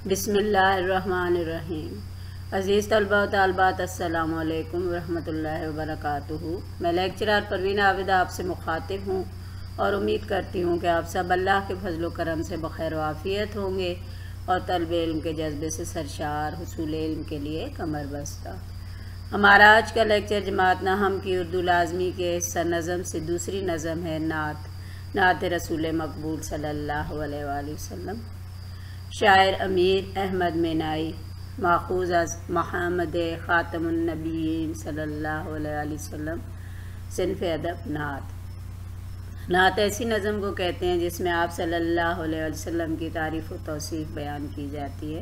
بسم اللہ الرحمن الرحیم۔ عزیز طلبہ و طالبات، السلام علیکم ورحمۃ اللہ وبرکاتہ۔ میں لیکچرر پروین عابد آپ سے مخاطب ہوں اور امید کرتی ہوں کہ آپ سب اللہ کے فضل و کرم سے بخیر و عافیت ہوں گے اور طلب علم کے جذبے سے سرشار، حصول علم کے لیے کمر بستہ۔ ہمارا آج کا لیکچر جماعت نحم کی اردو لازمی کے حصہ نظم سے دوسری نظم ہے نعت رسول مقبول صلی اللہ علیہ وآلہ وسلم۔ شاعر امیر احمد مینائی، ماخوذ از محمد خاتم النبیین صلی اللہ علیہ وآلہ وسلم۔ صنف ادب نعت۔ نعت ایسی نظم کو کہتے ہیں جس میں آپ صلی اللہ علیہ وسلم کی تعریف و توصیف بیان کی جاتی ہے۔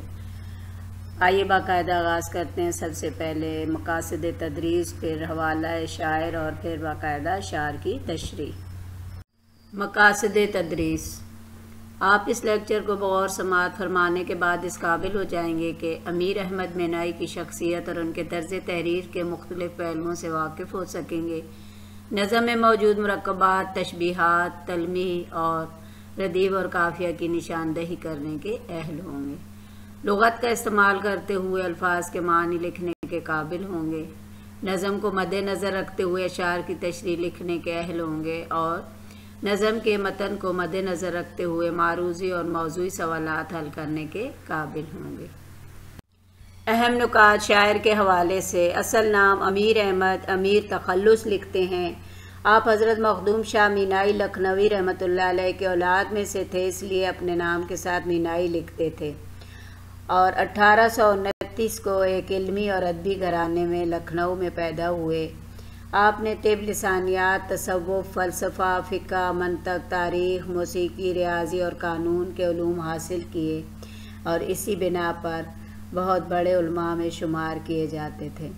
آئیے باقاعدہ آغاز کرتے ہیں۔ سب سے پہلے مقاصد تدریس، پھر حوالہ شاعر اور پھر باقاعدہ اشعار کی تشریح۔ مقاصد تدریس۔ آپ اس لیکچر کو بغور سماعت فرمانے کے بعد اس قابل ہو جائیں گے کہ امیر احمد مینائی کی شخصیت اور ان کے طرز تحریر کے مختلف پہلوؤں سے واقف ہو سکیں گے۔ نظم میں موجود مرکبات، تشبیہات، تلمیح اور ردیف اور قافیہ کی نشاندہی کرنے کے اہل ہوں گے۔ لغت کا استعمال کرتے ہوئے الفاظ کے معنی لکھنے کے قابل ہوں گے۔ نظم کو مد نظر رکھتے ہوئے اشعار کی تشریح لکھنے کے اہل ہوں گے اور نظم کے متن کو مد نظر رکھتے ہوئے معروضی اور موضوعی سوالات حل کرنے کے قابل ہوں گے۔ اہم نکات شاعر کے حوالے سے۔ اصل نام امیر احمد امیر تخلص لکھتے ہیں۔ آپ حضرت مخدوم شاہ مینائی لکھنوی رحمۃ اللہ علیہ کے اولاد میں سے تھے، اس لیے اپنے نام کے ساتھ مینائی لکھتے تھے، اور 1829 کو ایک علمی اور ادبی گھرانے میں لکھنؤ میں پیدا ہوئے۔ آپ نے طب، لسانیات، تصوف، فلسفہ، فقہ، منطق، تاریخ، موسیقی، ریاضی اور قانون کے علوم حاصل کیے اور اسی بنا پر بہت بڑے علماء میں شمار کیے جاتے تھے۔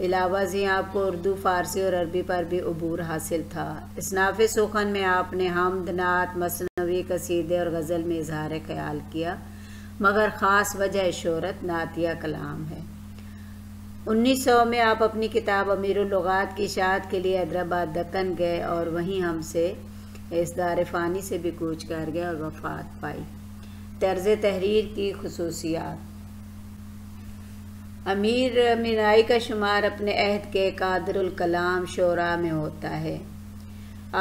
علاوہ ازیں آپ کو اردو، فارسی اور عربی پر بھی عبور حاصل تھا۔ اصناف سخن میں آپ نے حمد، نعت، مثنوی، قصیدے اور غزل میں اظہار خیال کیا، مگر خاص وجہ شہرت نعتیہ کلام ہے۔ 1900 میں آپ اپنی کتاب امیر اللغات کی اشاعت کے لیے حیدرآباد دکن گئے اور وہیں ہم سے اس دار فانی سے بھی کوچ کر گئے اور وفات پائی۔ طرز تحریر کی خصوصیات۔ امیر مینائی کا شمار اپنے عہد کے قادر الکلام شعراء میں ہوتا ہے۔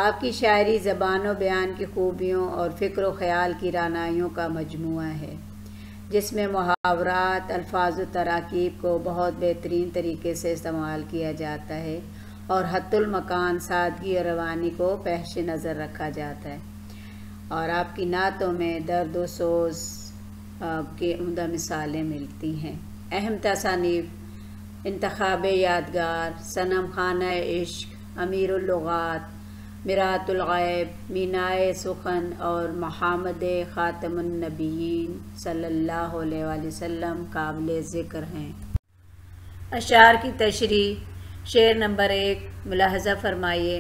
آپ کی شاعری زبان و بیان کی خوبیوں اور فکر و خیال کی رعنائیوں کا مجموعہ ہے، جس میں محاورات، الفاظ و تراکیب کو بہت بہترین طریقے سے استعمال کیا جاتا ہے اور حت المکان، سادگی اور روانی کو پیش نظر رکھا جاتا ہے، اور آپ کی نعتوں میں درد و سوز کی عمدہ مثالیں ملتی ہیں۔ اہم تصانیف: انتخاب یادگار، صنم خانہ عشق، امیر اللغات، مرآت الغیب، مینائے سخن اور محمد خاتم النبیین صلی اللہ علیہ وآلہ وسلم قابل ذکر ہیں۔ اشعار کی تشریح۔ شعر نمبر 1، ملاحظہ فرمائیے۔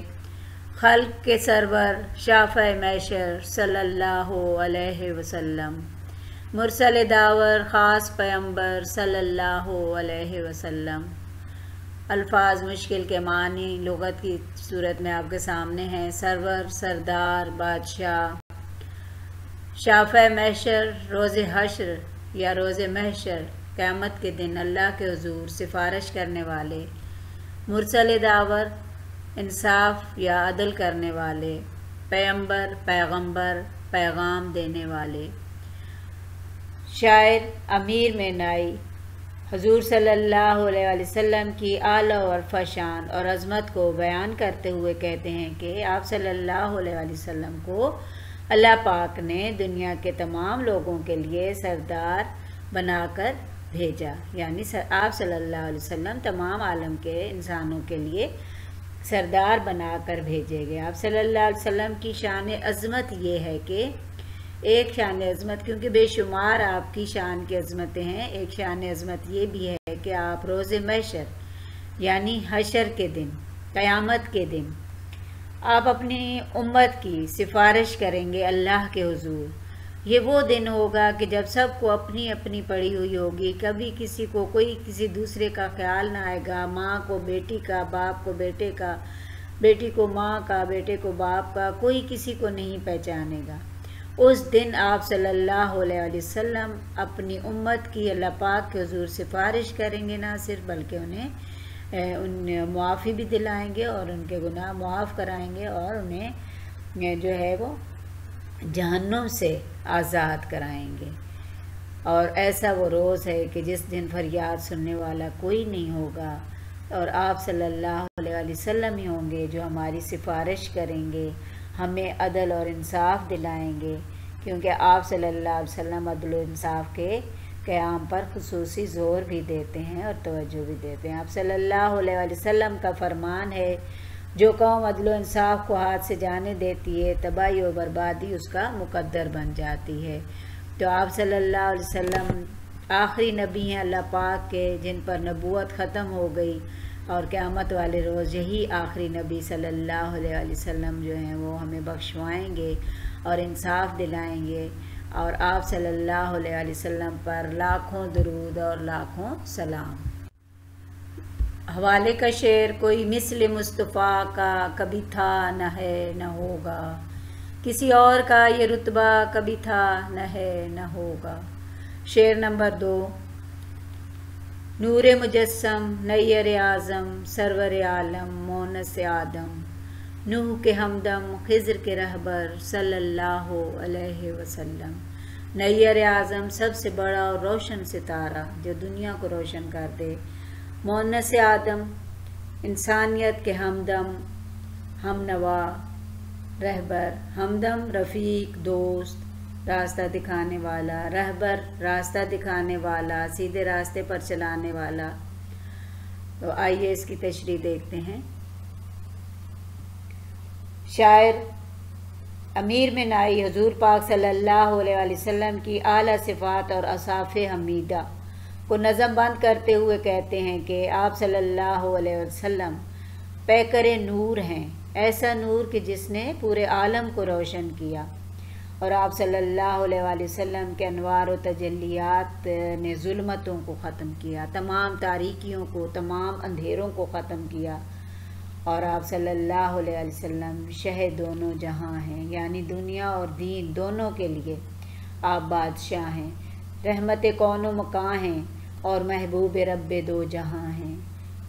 خلق کے سرور، شافع محشر صلی اللہ علیہ وسلم، مرسل داور، خاص پیمبر صلی اللہ علیہ وسلم۔ الفاظ مشکل کے معنی لغت کی صورت میں آپ کے سامنے ہیں۔ سرور، سردار، بادشاہ۔ شافع محشر، روز حشر یا روز محشر، قیامت کے دن اللہ کے حضور سفارش کرنے والے۔ مرسل داور، انصاف یا عدل کرنے والے۔ پیمبر، پیغمبر، پیغام دینے والے۔ شاعر امیر مینائی حضور صلی اللہ علیہ وآلہ وسلم کی اعلیٰ و عرفہ شان اور عظمت کو بیان کرتے ہوئے کہتے ہیں کہ آپ صلی اللہ علیہ وآلہ وسلم کو اللہ پاک نے دنیا کے تمام لوگوں کے لیے سردار بنا کر بھیجا، یعنی آپ صلی اللہ علیہ وسلم تمام عالم کے انسانوں کے لیے سردار بنا کر بھیجے گئے۔ آپ صلی اللہ علیہ وسلم کی شان عظمت یہ ہے کہ ایک شان عظمت، کیونکہ بے شمار آپ کی شان کی عظمتیں ہیں، ایک شان عظمت یہ بھی ہے کہ آپ روز محشر یعنی حشر کے دن، قیامت کے دن، آپ اپنی امت کی سفارش کریں گے اللہ کے حضور۔ یہ وہ دن ہوگا کہ جب سب کو اپنی اپنی پڑی ہوئی ہوگی، کبھی کسی کو کوئی کسی دوسرے کا خیال نہ آئے گا، ماں کو بیٹی کا، باپ کو بیٹے کا، بیٹی کو ماں کا، بیٹے کو باپ کا، کوئی کسی کو نہیں پہچانے گا۔ اس دن آپ صلی اللہ علیہ وسلم اپنی امت کی اللہ پاک کے حضور سفارش کریں گے، نہ صرف بلکہ انہیں معافی بھی دلائیں گے اور ان کے گناہ معاف کرائیں گے اور انہیں جو ہے وہ جہنم سے آزاد کرائیں گے۔ اور ایسا وہ روز ہے کہ جس دن فریاد سننے والا کوئی نہیں ہوگا اور آپ صلی اللہ علیہ وسلم ہی ہوں گے جو ہماری سفارش کریں گے، ہمیں عدل اور انصاف دلائیں گے، کیونکہ آپ صلی اللہ علیہ وسلم عدل و انصاف کے قیام پر خصوصی زور بھی دیتے ہیں اور توجہ بھی دیتے ہیں۔ آپ صلی اللہ علیہ وسلم کا فرمان ہے، جو قوم عدل و انصاف کو ہاتھ سے جانے دیتی ہے تباہی و بربادی اس کا مقدر بن جاتی ہے۔ تو آپ صلی اللہ علیہ وسلم آخری نبی ہیں اللہ پاک کے، جن پر نبوت ختم ہو گئی، اور قیامت والے روز یہی آخری نبی صلی اللہ علیہ وسلم جو ہیں وہ ہمیں بخشوائیں گے اور انصاف دلائیں گے، اور آپ صلی اللہ علیہ وسلم پر لاکھوں درود اور لاکھوں سلام۔ حوالے کا شعر: کوئی مثل مصطفیٰ کا کبھی تھا نہ ہے نہ ہوگا، کسی اور کا یہ رتبہ کبھی تھا نہ ہے نہ ہوگا۔ شعر نمبر 2: نور مجسم نیر اعظم سرور عالم مونس آدم، نوح کے ہمدم خضر کے رہبر صلی اللہ علیہ وسلم۔ نیر اعظم سب سے بڑا اور روشن ستارہ جو دنیا کو روشن کر دے، مونس آدم انسانیت کے ہمدم ہم نوا رہبر، ہمدم رفیق دوست راستہ دکھانے والا، رہبر راستہ دکھانے والا، سیدھے راستے پر چلانے والا۔ تو آئیے اس کی تشریح دیکھتے ہیں۔ شاعر امیر منائی حضور پاک صلی اللہ علیہ وسلم کی اعلیٰ صفات اور اوصاف حمیدہ کو نظم بند کرتے ہوئے کہتے ہیں کہ آپ صلی اللہ علیہ وسلم پیکر نور ہیں، ایسا نور کہ جس نے پورے عالم کو روشن کیا، اور آپ صلی اللہ علیہ وسلم کے انوار و تجلیات نے ظلمتوں کو ختم کیا، تمام تاریکیوں کو، تمام اندھیروں کو ختم کیا، اور آپ صلی اللہ علیہ وسلم شہ دونوں جہاں ہیں، یعنی دنیا اور دین دونوں کے لیے آپ بادشاہ ہیں، رحمت کون و مکاں ہیں اور محبوب رب دو جہاں ہیں۔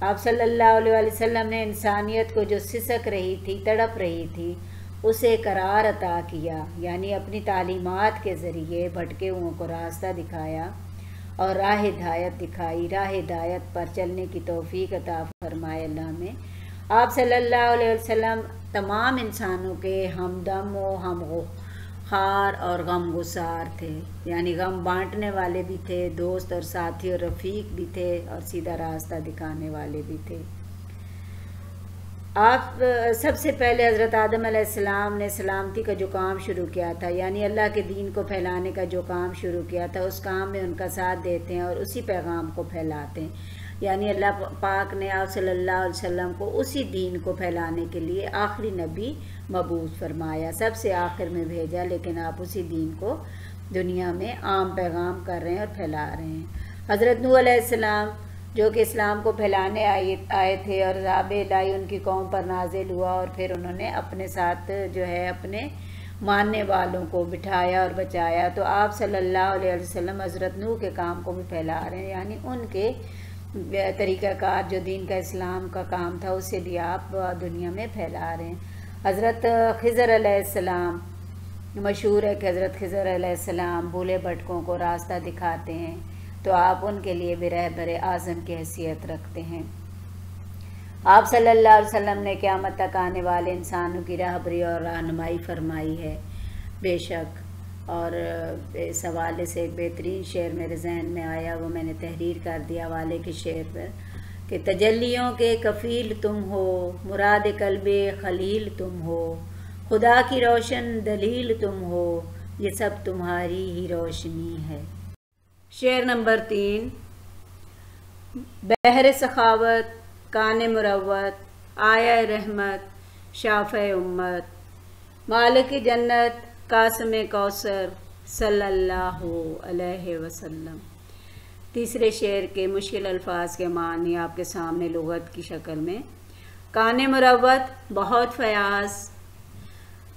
آپ صلی اللہ علیہ وسلم نے انسانیت کو جو سسک رہی تھی، تڑپ رہی تھی، اسے قرار عطا کیا، یعنی اپنی تعلیمات کے ذریعے بھٹکے ہوئوں کو راستہ دکھایا اور راہ ہدایت دکھائی، راہ ہدایت پر چلنے کی توفیق عطا فرمائے اللہ میں۔ آپ صلی اللہ علیہ وسلم تمام انسانوں کے ہمدم و ہم خار اور غم گسار تھے، یعنی غم بانٹنے والے بھی تھے، دوست اور ساتھی اور رفیق بھی تھے، اور سیدھا راستہ دکھانے والے بھی تھے۔ آپ سب سے پہلے حضرت آدم علیہ السلام نے سلامتی کا جو کام شروع کیا تھا، یعنی اللہ کے دین کو پھیلانے کا جو کام شروع کیا تھا، اس کام میں ان کا ساتھ دیتے ہیں اور اسی پیغام کو پھیلاتے ہیں، یعنی اللہ پاک نے آپ صلی اللہ علیہ وسلم کو اسی دین کو پھیلانے کے لیے آخری نبی مبعوث فرمایا، سب سے آخر میں بھیجا، لیکن آپ اسی دین کو دنیا میں عام پیغام کر رہے ہیں اور پھیلا رہے ہیں۔ حضرت نوح علیہ السلام جو کہ اسلام کو پھیلانے آئے تھے، اور عذاب الہی ان کی قوم پر نازل ہوا، اور پھر انہوں نے اپنے ساتھ جو ہے اپنے ماننے والوں کو بٹھایا اور بچایا، تو آپ صلی اللہ علیہ وسلم حضرت نوح کے کام کو بھی پھیلا رہے ہیں، یعنی ان کے طریقہ کار جو دین کا اسلام کا کام تھا اسے بھی آپ دنیا میں پھیلا رہے ہیں۔ حضرت خضر علیہ السلام مشہور ہے کہ حضرت خضر علیہ السلام بھولے بھٹکوں کو راستہ دکھاتے ہیں، تو آپ ان کے لیے بھی رہبر اعظم کی حیثیت رکھتے ہیں۔ آپ صلی اللہ علیہ وسلم نے قیامت تک آنے والے انسانوں کی راہبری اور رہنمائی فرمائی ہے، بے شک، اور اس حوالے سے ایک بہترین شعر میرے ذہن میں آیا، وہ میں نے تحریر کر دیا حوالے کے شعر پر، کہ تجلیوں کے کفیل تم ہو، مراد قلب خلیل تم ہو، خدا کی روشن دلیل تم ہو، یہ سب تمہاری ہی روشنی ہے۔ شعر نمبر 3: بحر سخاوت کان مروت آیا رحمت شافع امت، مالک جنت قاسم کوثر صلی اللہ علیہ وسلم۔ تیسرے شعر کے مشکل الفاظ کے معنی آپ کے سامنے لغت کی شکل میں: کان مروت بہت فیاض،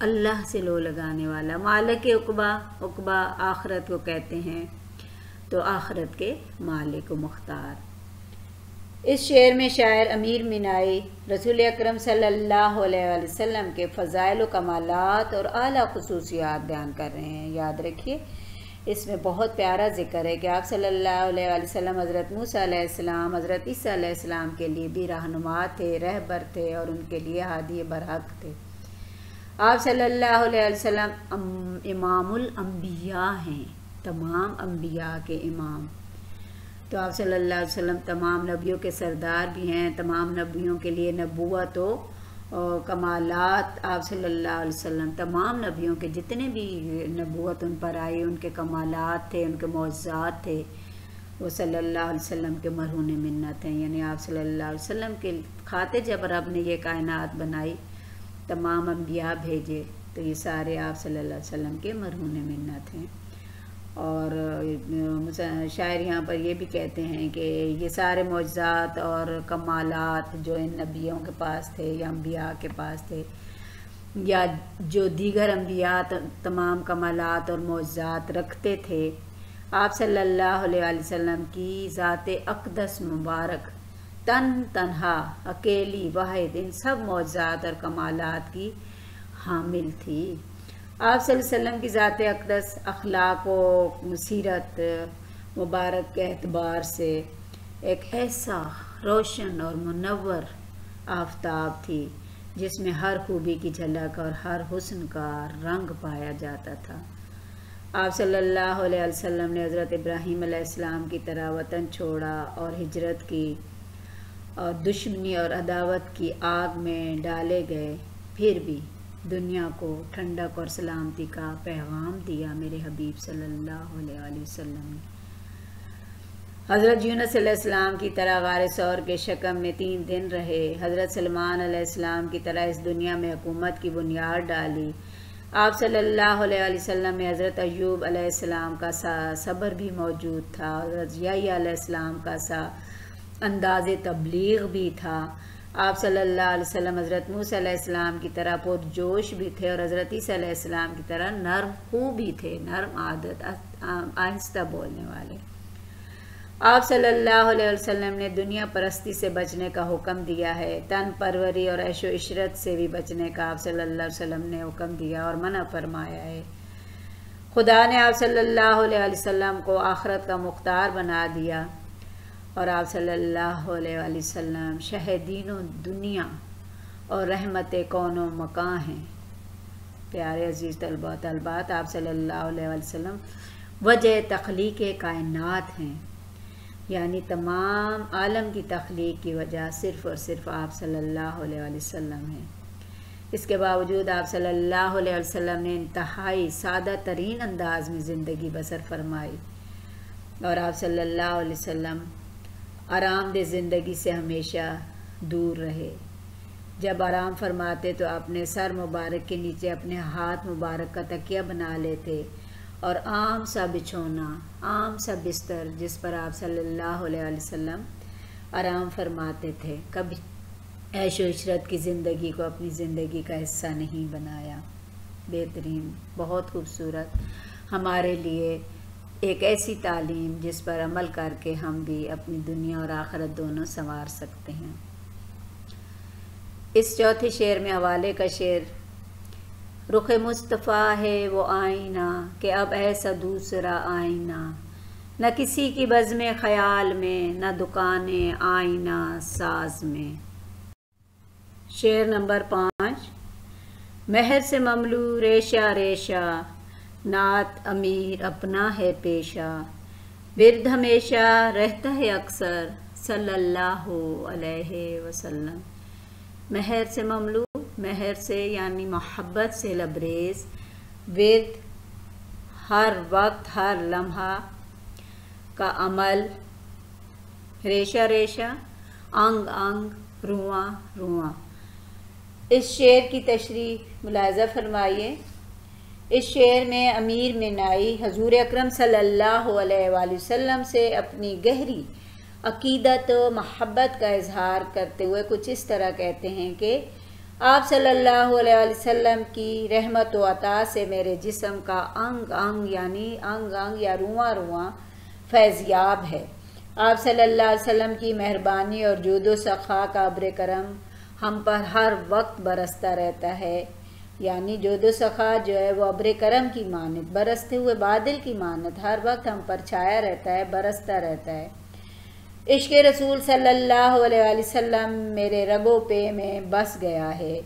اللہ سے لو لگانے والا، مالک عقبہ، عقبہ آخرت کو کہتے ہیں، تو آخرت کے مالک و مختار۔ اس شعر میں شاعر امیر مینائی رسول اکرم صلی اللہ علیہ وآلہ وسلم کے فضائل و کمالات اور اعلیٰ خصوصیات بیان کر رہے ہیں۔ یاد رکھیے اس میں بہت پیارا ذکر ہے کہ آپ صلی اللہ علیہ وآلہ وسلم حضرت موسیٰ علیہ السلام، حضرت عیسیٰ علیہ السلام کے لیے بھی رہنما تھے، رہبر تھے، اور ان کے لیے ہادی برحق تھے۔ آپ صلی اللہ علیہ وسلم امام الانبیاء ہیں، تمام انبیاء کے امام۔ تو آپ صلی اللہ علیہ وسلم تمام نبیوں کے سردار بھی ہیں، تمام نبیوں کے لیے نبوت و کمالات آپ صلی اللہ علیہ وسلم، تمام نبیوں کے جتنے بھی نبوت ان پر آئی، ان کے کمالات تھے، ان کے معجزات تھے، وہ صلی اللہ علیہ وسلم کے مرہون منت ہیں۔ یعنی آپ صلی اللہ علیہ وسلم کے خاطر جب رب نے یہ کائنات بنائی، تمام انبیاء بھیجے، تو یہ سارے آپ صلی اللہ علیہ وسلم کے مرہون منت ہیں۔ اور شاعر یہاں پر یہ بھی کہتے ہیں کہ یہ سارے معجزات اور کمالات جو ان نبیوں کے پاس تھے یا انبیاء کے پاس تھے، یا جو دیگر انبیاء تمام کمالات اور معجزات رکھتے تھے، آپ صلی اللہ علیہ وآلہ وسلم کی ذات اقدس مبارک تنہا اکیلی واحد ان سب معجزات اور کمالات کی حامل تھی۔ آپ صلی اللہ علیہ وسلم کی ذات اقدس اخلاق و سیرت مبارک کے اعتبار سے ایک ایسا روشن اور منور آفتاب تھی جس میں ہر خوبی کی جھلک اور ہر حسن کا رنگ پایا جاتا تھا۔ آپ صلی اللہ علیہ وسلم نے حضرت ابراہیم علیہ السلام کی طرح وطن چھوڑا اور ہجرت کی، اور دشمنی اور عداوت کی آگ میں ڈالے گئے، پھر بھی دنیا کو ٹھنڈک اور سلامتی کا پیغام دیا میرے حبیب صلی اللہ علیہ وآلہ وسلم نے۔ حضرت یونس علیہ السلام کی طرح غار ثور کے شکم میں 3 دن رہے، حضرت سلمان علیہ السلام کی طرح اس دنیا میں حکومت کی بنیاد ڈالی۔ آپ صلی اللہ علیہ وآلہ وسلم میں حضرت ایوب علیہ السلام کا سا صبر بھی موجود تھا، حضرت یحییٰ علیہ السلام کا سا انداز تبلیغ بھی تھا۔ آپ صلی اللہ علیہ وسلم حضرت موسیٰ علیہ السلام کی طرح پرجوش بھی تھے، اور حضرت عیسیٰ علیہ السلام کی طرح نرم خو بھی تھے، نرم عادت، آہستہ بولنے والے۔ آپ صلی اللہ علیہ وسلم نے دنیا پرستی سے بچنے کا حکم دیا ہے، تن پروری اور عیش و عشرت سے بھی بچنے کا آپ صلی اللہ علیہ وسلم نے حکم دیا اور منع فرمایا ہے۔ خدا نے آپ صلی اللہ علیہ وسلم کو آخرت کا مختار بنا دیا، اور آپ صلی اللہ علیہ وآلہ وسلم شہدین و دنیا اور رحمت کون و مکان ہیں۔ پیارے عزیز طلباء و طالبات، آپ صلی اللہ علیہ وآلہ وسلم وجہ تخلیق کائنات ہیں، یعنی تمام عالم کی تخلیق کی وجہ صرف اور صرف آپ صلی اللہ علیہ وآلہ وسلم ہیں۔ اس کے باوجود آپ صلی اللہ علیہ وسلم نے انتہائی سادہ ترین انداز میں زندگی بسر فرمائی، اور آپ صلی اللہ علیہ وسلم آرام دہ زندگی سے ہمیشہ دور رہے۔ جب آرام فرماتے تو اپنے سر مبارک کے نیچے اپنے ہاتھ مبارک کا تکیہ بنا لیتے، اور عام سا بچھونا، عام سا بستر جس پر آپ صلی اللہ علیہ وسلم آرام فرماتے تھے، کبھی عیش و عشرت کی زندگی کو اپنی زندگی کا حصہ نہیں بنایا۔ بہترین، بہت خوبصورت ہمارے لیے ایک ایسی تعلیم جس پر عمل کر کے ہم بھی اپنی دنیا اور آخرت دونوں سنوار سکتے ہیں۔ اس چوتھے شعر میں حوالے کا شعر: رخ مصطفیٰ ہے وہ آئینہ کہ اب ایسا دوسرا آئینہ، نہ کسی کی بزم خیال میں، نہ دکان آئینہ ساز میں۔ شعر نمبر 5: مہر سے مملو ریشہ ریشہ، نعت امیر اپنا ہے پیشہ، ورد ہمیشہ رہتا ہے اکثر صلی اللہ علیہ وسلم۔ مہر سے مملو، مہر سے یعنی محبت سے لبریز، ورد ہر وقت ہر لمحہ کا عمل، ریشہ ریشہ انگ انگ، رواں رواں۔ اس شعر کی تشریح ملاحظہ فرمائیے۔ اس شعر میں امیر مینائی حضور اکرم صلی اللہ علیہ وآلہ وسلم سے اپنی گہری عقیدت و محبت کا اظہار کرتے ہوئے کچھ اس طرح کہتے ہیں کہ آپ صلی اللہ علیہ وسلم کی رحمت و عطا سے میرے جسم کا انگ انگ یعنی انگ انگ یا رواں رواں فیضیاب ہے۔ آپ صلی اللہ علیہ وسلم کی مہربانی اور جود و سخا کا ابر کرم ہم پر ہر وقت برستا رہتا ہے، یعنی جود و سخا جو ہے وہ ابر کرم کی مانند، برستے ہوئے بادل کی مانند ہر وقت ہم پر چھایا رہتا ہے، برستا رہتا ہے۔ عشق رسول صلی اللہ علیہ وسلم میرے رگو پے میں بس گیا ہے،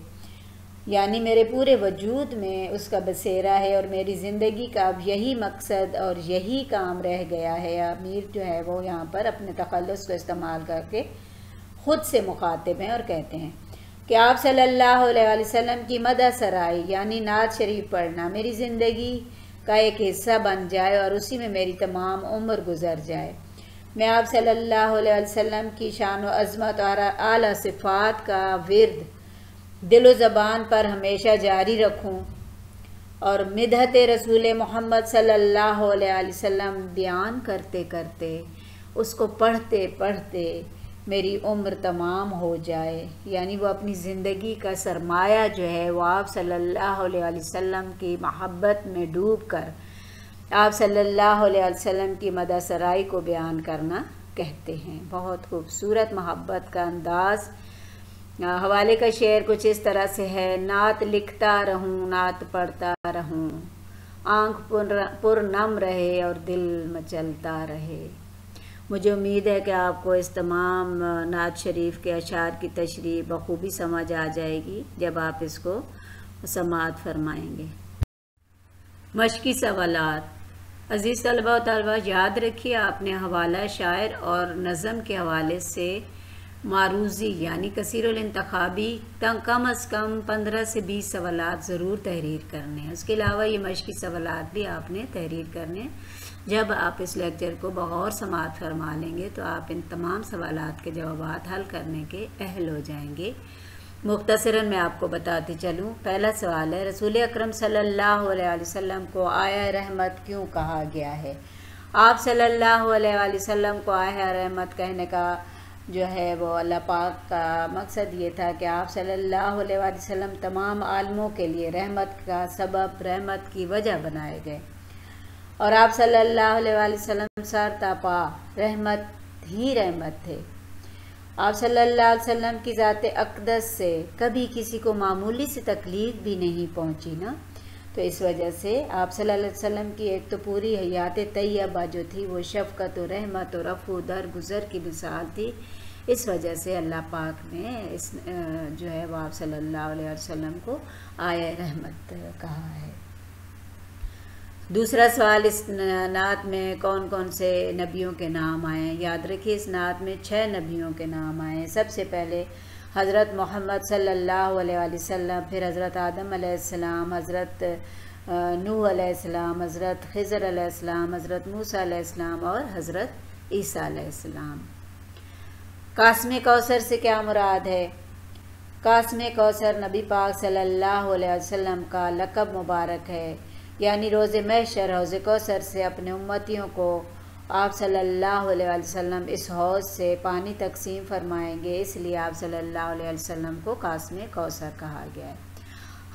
یعنی میرے پورے وجود میں اس کا بسیرا ہے، اور میری زندگی کا اب یہی مقصد اور یہی کام رہ گیا ہے۔ امیر جو ہے وہ یہاں پر اپنے تخلص کو استعمال کر کے خود سے مخاطب ہیں اور کہتے ہیں کہ آپ صلی اللہ علیہ وسلم کی مدح سرائی یعنی نعت شریف پڑھنا میری زندگی کا ایک حصہ بن جائے اور اسی میں میری تمام عمر گزر جائے۔ میں آپ صلی اللہ علیہ وسلم کی شان و عظمت اور اعلیٰ صفات کا ورد دل و زبان پر ہمیشہ جاری رکھوں اور مدحت رسول محمد صلی اللہ علیہ وسلم بیان کرتے کرتے اس کو پڑھتے پڑھتے میری عمر تمام ہو جائے، یعنی وہ اپنی زندگی کا سرمایہ جو ہے وہ آپ صلی اللہ علیہ وسلم کی محبت میں ڈوب کر آپ صلی اللہ علیہ وسلم کی مدح سرائی کو بیان کرنا کہتے ہیں۔ بہت خوبصورت محبت کا انداز۔ حوالے کا شعر کچھ اس طرح سے ہے: نعت لکھتا رہوں، نعت پڑھتا رہوں، آنکھ پر نم رہے اور دل مچلتا رہے۔ مجھے امید ہے کہ آپ کو اس تمام نعت شریف کے اشعار کی تشریح بخوبی سمجھ آ جائے گی جب آپ اس کو سماعت فرمائیں گے۔ مشقی سوالات۔ عزیز طلبہ و طالبات، یاد رکھیے آپ نے حوالہ شاعر اور نظم کے حوالے سے معروضی یعنی کثیر الانتخابی کم از کم 15 سے 20 سوالات ضرور تحریر کرنے ہیں۔ اس کے علاوہ یہ مشقی سوالات بھی آپ نے تحریر کرنے ہیں۔ جب آپ اس لیکچر کو بغور سماعت فرما لیں گے تو آپ ان تمام سوالات کے جوابات حل کرنے کے اہل ہو جائیں گے۔ مختصراً میں آپ کو بتاتی چلوں۔ پہلا سوال ہے: رسول اکرم صلی اللہ علیہ وسلم کو آیا رحمت کیوں کہا گیا ہے؟ آپ صلی اللہ علیہ وسلم کو آیا رحمت کہنے کا جو ہے وہ اللہ پاک کا مقصد یہ تھا کہ آپ صلی اللہ علیہ وسلم تمام عالموں کے لیے رحمت کا سبب، رحمت کی وجہ بنائے گئے، اور آپ صلی اللہ علیہ وسلم سر تا پا رحمت ہی رحمت تھے۔ آپ صلی اللہ علیہ وسلم کی ذات اقدس سے کبھی کسی کو معمولی سی تکلیف بھی نہیں پہنچی نا، تو اس وجہ سے آپ صلی اللہ علیہ وسلم کی ایک تو پوری حیات طیبہ جو تھی وہ شفقت و رحمت و رفع و درگزر کی مثال تھی۔ اس وجہ سے اللہ پاک نے جو ہے وہ آپ صلی اللہ علیہ وسلم کو آیا رحمت کہا ہے۔ دوسرا سوال: اس نعت میں کون کون سے نبیوں کے نام آئے ہیں؟ یاد رکھیے اس نعت میں 6 نبیوں کے نام آئے ہیں۔ سب سے پہلے حضرت محمد صلی اللہ علیہ وسلم، پھر حضرت آدم علیہ السلام، حضرت نوح علیہ السلام، حضرت خضر علیہ السلام، حضرت موسیٰ علیہ السلام اور حضرت عیسیٰ علیہ السلام۔ قاسم کوثر سے کیا مراد ہے؟ قاسم کوثر نبی پاک صلی اللہ علیہ وسلم کا لقب مبارک ہے، یعنی روز محشر حوض کوثر سے اپنے امتیوں کو آپ صلی اللہ علیہ وسلم اس حوض سے پانی تقسیم فرمائیں گے، اس لیے آپ صلی اللہ علیہ وسلم کو قاسم کوثر کہا گیا ہے۔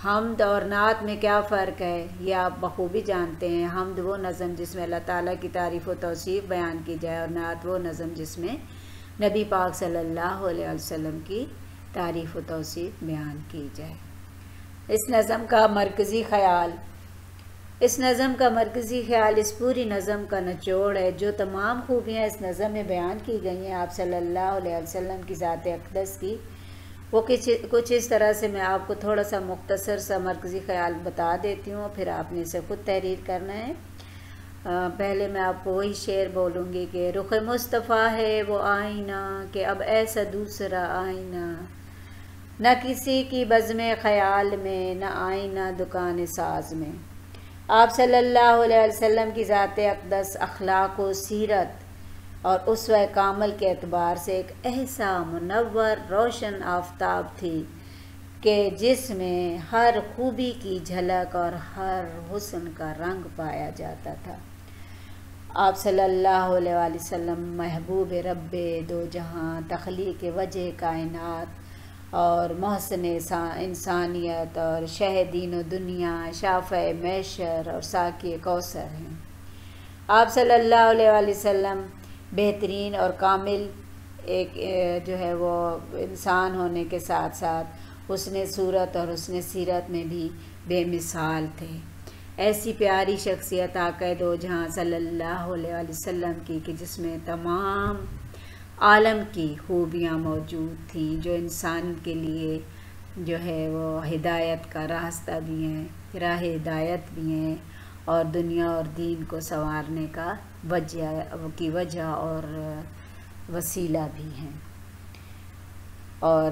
حمد اور نعت میں کیا فرق ہے؟ یہ آپ بخوبی جانتے ہیں۔ حمد وہ نظم جس میں اللہ تعالیٰ کی تعریف و توصیف بیان کی جائے، اور نعت وہ نظم جس میں نبی پاک صلی اللہ علیہ وسلم کی تعریف و توصیف بیان کی جائے۔ اس نظم کا مرکزی خیال اس پوری نظم کا نچوڑ ہے۔ جو تمام خوبیاں اس نظم میں بیان کی گئی ہیں آپ صلی اللہ علیہ وسلم کی ذات اقدس کی، وہ کچھ اس طرح سے میں آپ کو تھوڑا سا مختصر سا مرکزی خیال بتا دیتی ہوں، پھر آپ نے اسے خود تحریر کرنا ہے۔ پہلے میں آپ کو وہی شعر بولوں گی کہ رخ مصطفیٰ ہے وہ آئینہ کہ اب ایسا دوسرا آئینہ، نہ کسی کی بزم خیال میں، نہ آئینہ دکان ساز میں۔ آپ صلی اللہ علیہ وسلم کی ذات اقدس اخلاق و سیرت اور اسوہ کامل کے اعتبار سے ایک ایسا منور روشن آفتاب تھی کہ جس میں ہر خوبی کی جھلک اور ہر حسن کا رنگ پایا جاتا تھا۔ آپ صلی اللہ علیہ وسلم محبوب رب دو جہاں، تخلیق وجہ کائنات اور محسن انسانیت اور شہ دین و دنیا، شافع محشر اور ساقی کوثر ہیں۔ آپ صلی اللہ علیہ وآلہ وسلم بہترین اور کامل ایک جو ہے وہ انسان ہونے کے ساتھ ساتھ حسن صورت اور حسن سیرت میں بھی بے مثال تھے۔ ایسی پیاری شخصیت آقا دو جہاں صلی اللہ علیہ وآلہ وسلم کی کہ جس میں تمام عالم کی خوبیاں موجود تھیں، جو انسان کے لیے جو ہے وہ ہدایت کا راستہ بھی ہیں، راہ ہدایت بھی ہیں، اور دنیا اور دین کو سنوارنے کا وجہ اور وسیلہ بھی ہیں۔ اور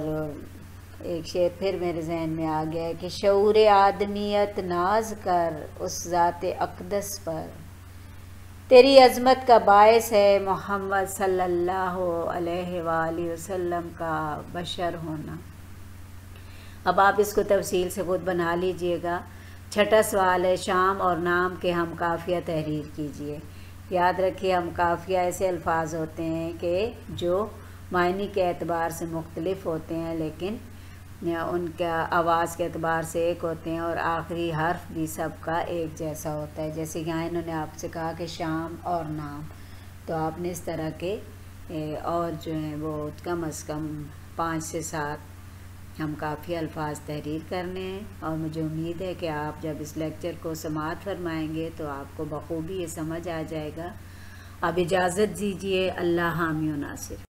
ایک شعر پھر میرے ذہن میں آ گیا ہے کہ شعور آدمیت ناز کر اس ذات اقدس پر، تیری عظمت کا باعث ہے محمد صلی اللہ علیہ وآلہ وسلم کا بشر ہونا۔ اب آپ اس کو تفصیل سے خود بنا لیجئے گا۔ چھٹا سوال ہے، شام اور نام کے ہم قافیہ تحریر کیجئے۔ یاد رکھیے ہم قافیہ ایسے الفاظ ہوتے ہیں کہ جو معنی کے اعتبار سے مختلف ہوتے ہیں لیکن ان کا آواز کے اعتبار سے ایک ہوتے ہیں، اور آخری حرف بھی سب کا ایک جیسا ہوتا ہے۔ جیسے یہاں انہوں نے آپ سے کہا کہ شام اور نام، تو آپ نے اس طرح کے اور جو ہیں وہ کم از کم 5 سے 7 ہم قافیہ الفاظ تحریر کرنے ہیں، اور مجھے امید ہے کہ آپ جب اس لیکچر کو سماعت فرمائیں گے تو آپ کو بخوبی یہ سمجھ آ جائے گا۔ اب اجازت دیجیے، اللہ حامی و ناصر۔